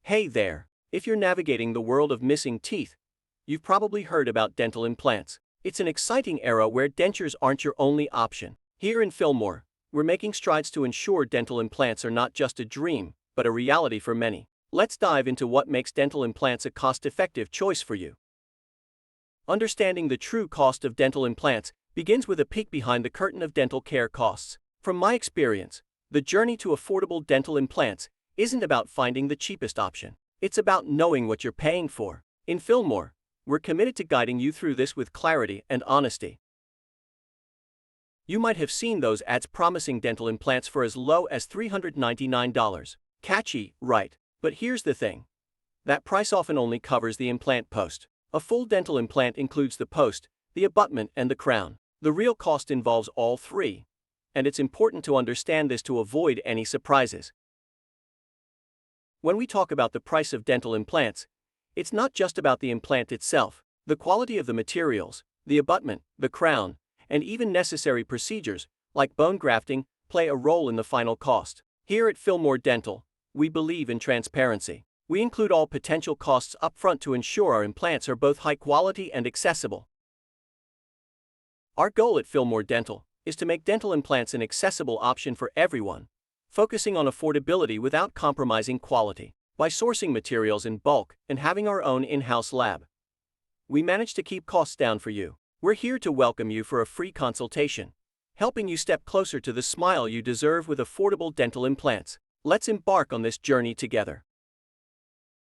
Hey there! If you're navigating the world of missing teeth, you've probably heard about dental implants. It's an exciting era where dentures aren't your only option. Here in Fillmore, we're making strides to ensure dental implants are not just a dream, but a reality for many. Let's dive into what makes dental implants a cost-effective choice for you. Understanding the true cost of dental implants begins with a peek behind the curtain of dental care costs. From my experience, the journey to affordable dental implants isn't about finding the cheapest option. It's about knowing what you're paying for. In Fillmore, we're committed to guiding you through this with clarity and honesty. You might have seen those ads promising dental implants for as low as $399. Catchy, right? But here's the thing. That price often only covers the implant post. A full dental implant includes the post, the abutment, and the crown. The real cost involves all three, and it's important to understand this to avoid any surprises. When we talk about the price of dental implants, it's not just about the implant itself. The quality of the materials, the abutment, the crown, and even necessary procedures, like bone grafting, play a role in the final cost. Here at Fillmore Dental, we believe in transparency. We include all potential costs upfront to ensure our implants are both high quality and accessible. Our goal at Fillmore Dental is to make dental implants an accessible option for everyone, focusing on affordability without compromising quality. By sourcing materials in bulk and having our own in-house lab, we manage to keep costs down for you. We're here to welcome you for a free consultation, helping you step closer to the smile you deserve with affordable dental implants. Let's embark on this journey together.